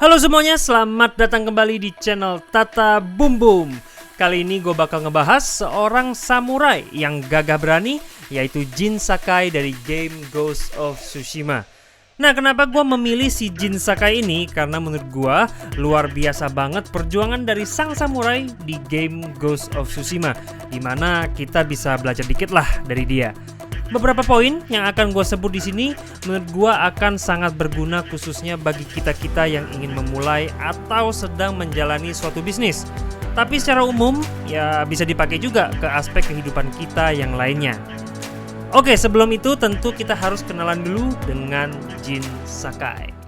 Halo semuanya, selamat datang kembali di channel Tata Boom Boom. Kali ini gue bakal ngebahas seorang samurai yang gagah berani, yaitu Jin Sakai dari game Ghost of Tsushima. Nah, kenapa gue memilih si Jin Sakai ini? Karena menurut gue luar biasa banget perjuangan dari sang samurai di game Ghost of Tsushima, dimana kita bisa belajar dikit lah dari dia. Beberapa poin yang akan gue sebut di sini menurut gue akan sangat berguna khususnya bagi kita-kita yang ingin memulai atau sedang menjalani suatu bisnis. Tapi secara umum ya bisa dipakai juga ke aspek kehidupan kita yang lainnya. Oke, sebelum itu tentu kita harus kenalan dulu dengan Jin Sakai.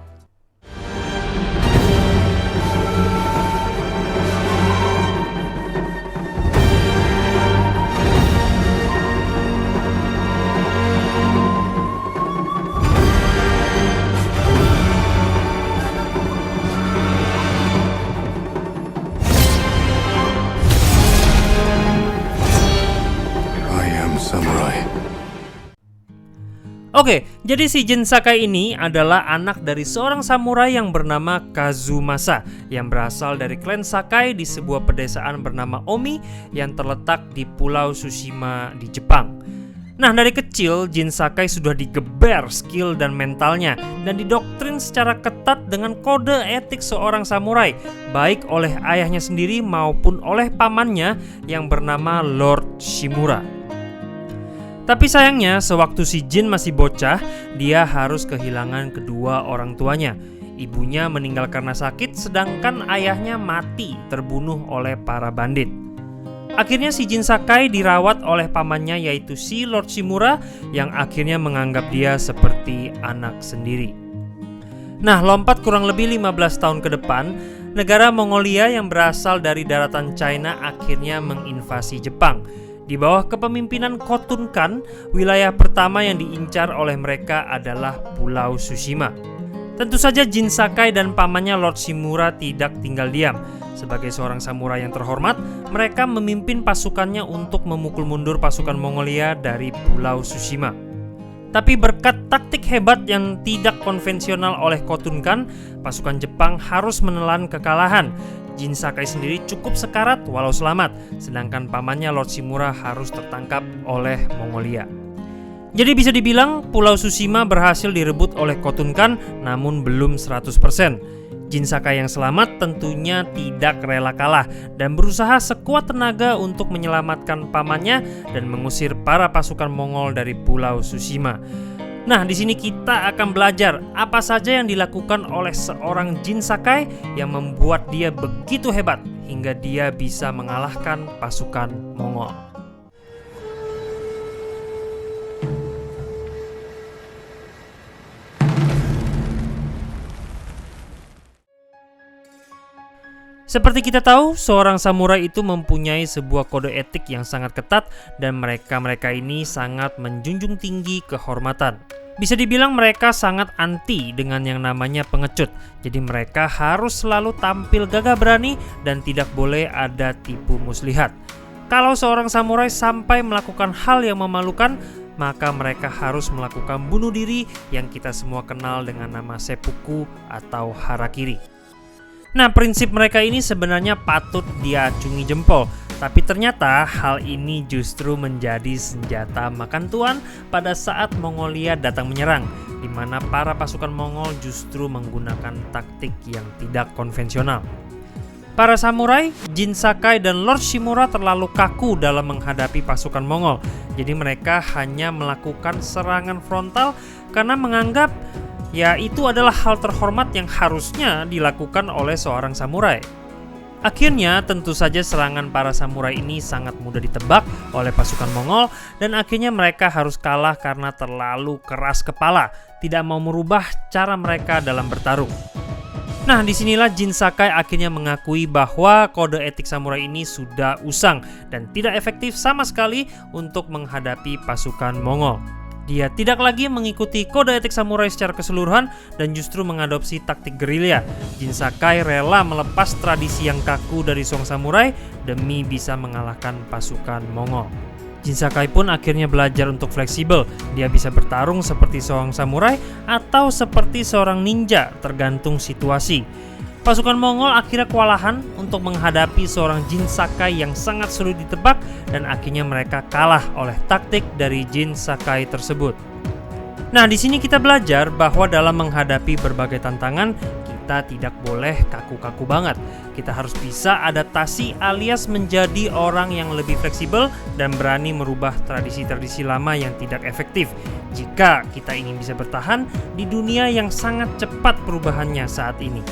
Oke, jadi si Jin Sakai ini adalah anak dari seorang samurai yang bernama Kazumasa yang berasal dari klan Sakai di sebuah pedesaan bernama Omi yang terletak di Pulau Tsushima di Jepang. Nah, dari kecil Jin Sakai sudah digeber skill dan mentalnya dan didoktrin secara ketat dengan kode etik seorang samurai, baik oleh ayahnya sendiri maupun oleh pamannya yang bernama Lord Shimura. Tapi sayangnya, sewaktu si Jin masih bocah, dia harus kehilangan kedua orang tuanya. Ibunya meninggal karena sakit, sedangkan ayahnya mati terbunuh oleh para bandit. Akhirnya si Jin Sakai dirawat oleh pamannya, yaitu si Lord Shimura, yang akhirnya menganggap dia seperti anak sendiri. Nah, lompat kurang lebih 15 tahun ke depan, negara Mongolia yang berasal dari daratan China akhirnya menginvasi Jepang. Di bawah kepemimpinan Khotun Khan, wilayah pertama yang diincar oleh mereka adalah Pulau Tsushima. Tentu saja Jin Sakai dan pamannya Lord Shimura tidak tinggal diam. Sebagai seorang samurai yang terhormat, mereka memimpin pasukannya untuk memukul mundur pasukan Mongolia dari Pulau Tsushima. Tapi berkat taktik hebat yang tidak konvensional oleh Khotun Khan, pasukan Jepang harus menelan kekalahan. Jin Sakai sendiri cukup sekarat walau selamat, sedangkan pamannya Lord Shimura harus tertangkap oleh Mongolia. Jadi bisa dibilang Pulau Tsushima berhasil direbut oleh Khotun Khan, namun belum 100%. Jin Sakai yang selamat tentunya tidak rela kalah dan berusaha sekuat tenaga untuk menyelamatkan pamannya dan mengusir para pasukan Mongol dari Pulau Tsushima. Nah, di sini kita akan belajar apa saja yang dilakukan oleh seorang Jin Sakai yang membuat dia begitu hebat hingga dia bisa mengalahkan pasukan Mongol. Seperti kita tahu, seorang samurai itu mempunyai sebuah kode etik yang sangat ketat dan mereka ini sangat menjunjung tinggi kehormatan. Bisa dibilang mereka sangat anti dengan yang namanya pengecut. Jadi mereka harus selalu tampil gagah berani dan tidak boleh ada tipu muslihat. Kalau seorang samurai sampai melakukan hal yang memalukan, maka mereka harus melakukan bunuh diri yang kita semua kenal dengan nama seppuku atau harakiri. Nah, prinsip mereka ini sebenarnya patut diacungi jempol, tapi ternyata hal ini justru menjadi senjata makan tuan pada saat Mongolia datang menyerang, di mana para pasukan Mongol justru menggunakan taktik yang tidak konvensional. Para samurai, Jin Sakai dan Lord Shimura terlalu kaku dalam menghadapi pasukan Mongol, jadi mereka hanya melakukan serangan frontal karena menganggap ya itu adalah hal terhormat yang harusnya dilakukan oleh seorang samurai. Akhirnya tentu saja serangan para samurai ini sangat mudah ditebak oleh pasukan Mongol dan akhirnya mereka harus kalah karena terlalu keras kepala, tidak mau merubah cara mereka dalam bertarung. Nah, disinilah Jin Sakai akhirnya mengakui bahwa kode etik samurai ini sudah usang dan tidak efektif sama sekali untuk menghadapi pasukan Mongol. Dia tidak lagi mengikuti kode etik samurai secara keseluruhan dan justru mengadopsi taktik gerilya. Jin Sakai rela melepas tradisi yang kaku dari seorang samurai demi bisa mengalahkan pasukan Mongol. Jin Sakai pun akhirnya belajar untuk fleksibel. Dia bisa bertarung seperti seorang samurai atau seperti seorang ninja, tergantung situasi. Pasukan Mongol akhirnya kewalahan untuk menghadapi seorang Jin Sakai yang sangat sulit ditebak dan akhirnya mereka kalah oleh taktik dari Jin Sakai tersebut. Nah, di sini kita belajar bahwa dalam menghadapi berbagai tantangan, kita tidak boleh kaku-kaku banget. Kita harus bisa adaptasi alias menjadi orang yang lebih fleksibel dan berani merubah tradisi-tradisi lama yang tidak efektif jika kita ingin bisa bertahan di dunia yang sangat cepat perubahannya saat ini.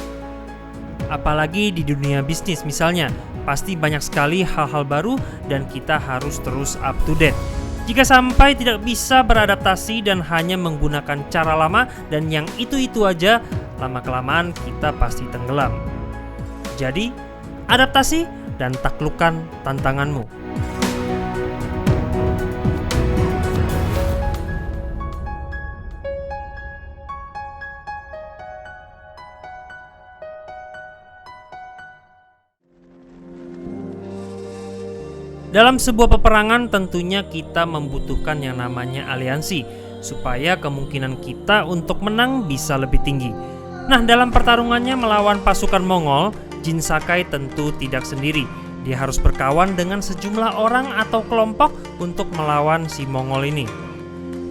Apalagi di dunia bisnis misalnya, pasti banyak sekali hal-hal baru dan kita harus terus up to date. Jika sampai tidak bisa beradaptasi dan hanya menggunakan cara lama dan yang itu-itu aja, lama-kelamaan kita pasti tenggelam. Jadi, adaptasi dan taklukkan tantanganmu. Dalam sebuah peperangan tentunya kita membutuhkan yang namanya aliansi supaya kemungkinan kita untuk menang bisa lebih tinggi. Nah, dalam pertarungannya melawan pasukan Mongol, Jin Sakai tentu tidak sendiri. Dia harus berkawan dengan sejumlah orang atau kelompok untuk melawan si Mongol ini.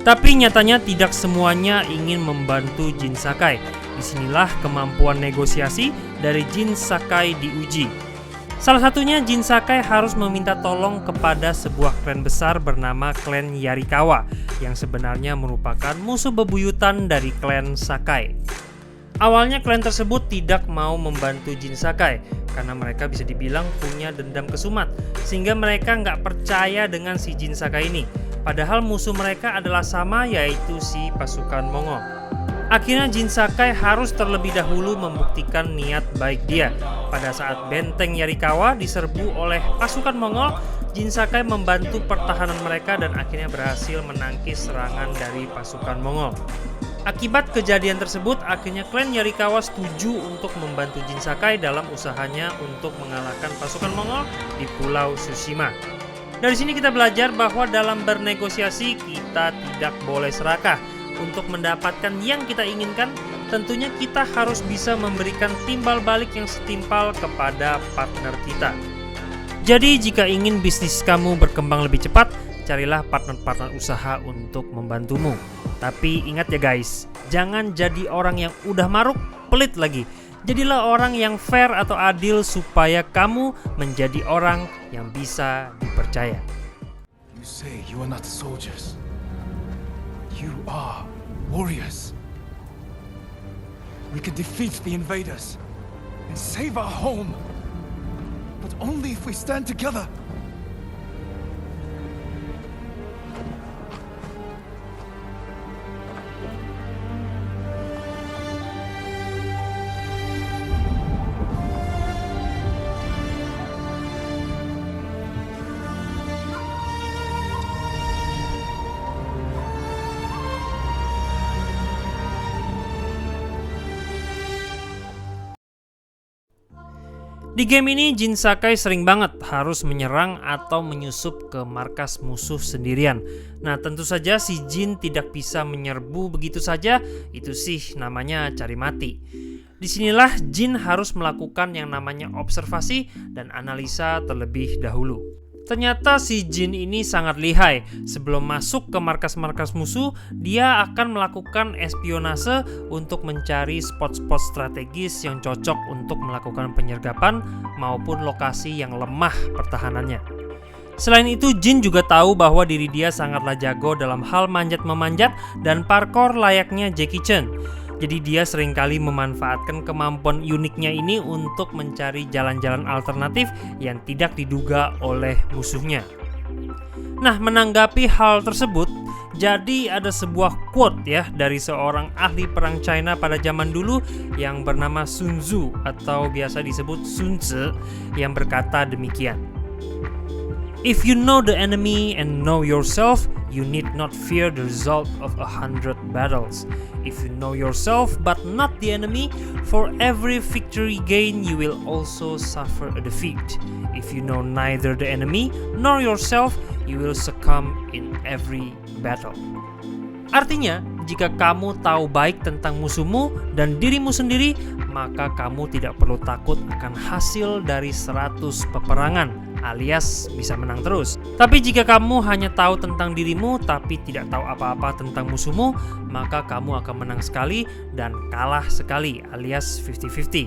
Tapi nyatanya tidak semuanya ingin membantu Jin Sakai. Disinilah kemampuan negosiasi dari Jin Sakai diuji. Salah satunya Jin Sakai harus meminta tolong kepada sebuah klan besar bernama klan Yarikawa yang sebenarnya merupakan musuh bebuyutan dari klan Sakai. Awalnya klan tersebut tidak mau membantu Jin Sakai karena mereka bisa dibilang punya dendam kesumat sehingga mereka nggak percaya dengan si Jin Sakai ini. Padahal musuh mereka adalah sama, yaitu si pasukan Mongol. Akhirnya Jin Sakai harus terlebih dahulu membuktikan niat baik dia. Pada saat benteng Yarikawa diserbu oleh pasukan Mongol, Jin Sakai membantu pertahanan mereka dan akhirnya berhasil menangkis serangan dari pasukan Mongol. Akibat kejadian tersebut, akhirnya klan Yarikawa setuju untuk membantu Jin Sakai dalam usahanya untuk mengalahkan pasukan Mongol di Pulau Tsushima. Dari sini kita belajar bahwa dalam bernegosiasi kita tidak boleh serakah. Untuk mendapatkan yang kita inginkan, tentunya kita harus bisa memberikan timbal balik yang setimpal kepada partner kita. Jadi jika ingin bisnis kamu berkembang lebih cepat, carilah partner-partner usaha untuk membantumu. Tapi ingat ya guys, jangan jadi orang yang udah maruk, pelit lagi. Jadilah orang yang fair atau adil supaya kamu menjadi orang yang bisa dipercaya. You say you are not soldiers. You are warriors. We can defeat the invaders and save our home, but only if we stand together. Di game ini Jin Sakai sering banget harus menyerang atau menyusup ke markas musuh sendirian. Nah, tentu saja si Jin tidak bisa menyerbu begitu saja, itu sih namanya cari mati. Disinilah Jin harus melakukan yang namanya observasi dan analisa terlebih dahulu. Ternyata si Jin ini sangat lihai. Sebelum masuk ke markas-markas musuh, dia akan melakukan espionase untuk mencari spot-spot strategis yang cocok untuk melakukan penyergapan maupun lokasi yang lemah pertahanannya. Selain itu, Jin juga tahu bahwa diri dia sangatlah jago dalam hal manjat-memanjat dan parkour layaknya Jackie Chan. Jadi dia seringkali memanfaatkan kemampuan uniknya ini untuk mencari jalan-jalan alternatif yang tidak diduga oleh musuhnya. Nah, menanggapi hal tersebut, jadi ada sebuah quote ya dari seorang ahli perang China pada zaman dulu yang bernama Sun Tzu atau biasa disebut Sun Tzu yang berkata demikian. If you know the enemy and know yourself, you need not fear the result of 100 battles. If you know yourself but not the enemy, for every victory gained you will also suffer a defeat. If you know neither the enemy nor yourself, you will succumb in every battle. Artinya, jika kamu tahu baik tentang musuhmu dan dirimu sendiri, maka kamu tidak perlu takut akan hasil dari 100 peperangan, alias bisa menang terus. Tapi jika kamu hanya tahu tentang dirimu tapi tidak tahu apa-apa tentang musuhmu, maka kamu akan menang sekali dan kalah sekali, alias 50-50.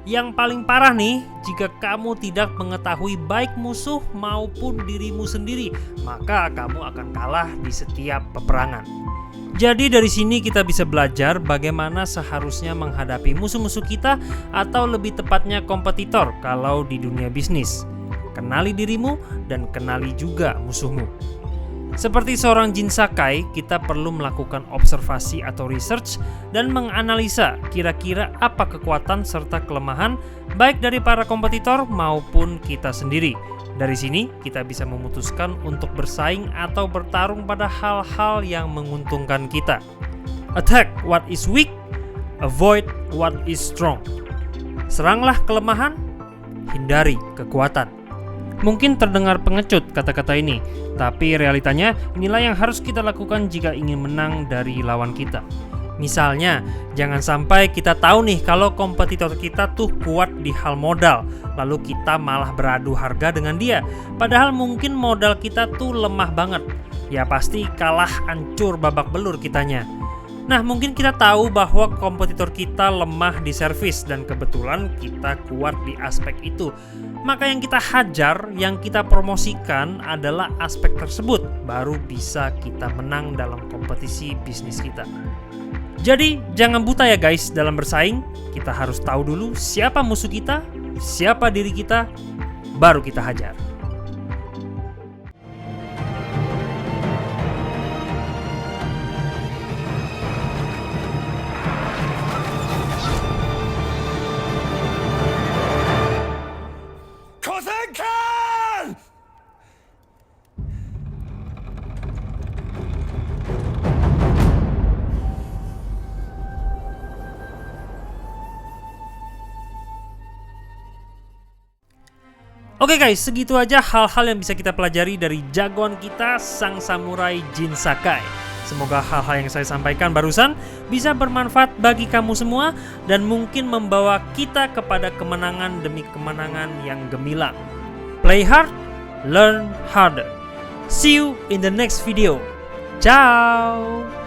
Yang paling parah nih, jika kamu tidak mengetahui baik musuh maupun dirimu sendiri, maka kamu akan kalah di setiap peperangan. Jadi dari sini kita bisa belajar bagaimana seharusnya menghadapi musuh-musuh kita, atau lebih tepatnya kompetitor kalau di dunia bisnis. Kenali dirimu dan kenali juga musuhmu. Seperti seorang Jin Sakai, kita perlu melakukan observasi atau research dan menganalisa kira-kira apa kekuatan serta kelemahan baik dari para kompetitor maupun kita sendiri. Dari sini kita bisa memutuskan untuk bersaing atau bertarung pada hal-hal yang menguntungkan kita. Attack what is weak, avoid what is strong. Seranglah kelemahan, hindari kekuatan. Mungkin terdengar pengecut kata-kata ini, tapi realitanya inilah yang harus kita lakukan jika ingin menang dari lawan kita. Misalnya, jangan sampai kita tahu nih kalau kompetitor kita tuh kuat di hal modal, lalu kita malah beradu harga dengan dia. Padahal mungkin modal kita tuh lemah banget. Ya pasti kalah hancur babak belur kitanya. Nah, mungkin kita tahu bahwa kompetitor kita lemah di servis dan kebetulan kita kuat di aspek itu. Maka yang kita hajar, yang kita promosikan adalah aspek tersebut, baru bisa kita menang dalam kompetisi bisnis kita. Jadi, jangan buta ya guys dalam bersaing. Kita harus tahu dulu siapa musuh kita, siapa diri kita, baru kita hajar. Oke guys, segitu aja hal-hal yang bisa kita pelajari dari jagoan kita, sang samurai Jin Sakai. Semoga hal-hal yang saya sampaikan barusan bisa bermanfaat bagi kamu semua dan mungkin membawa kita kepada kemenangan demi kemenangan yang gemilang. Play hard, learn harder. See you in the next video. Ciao!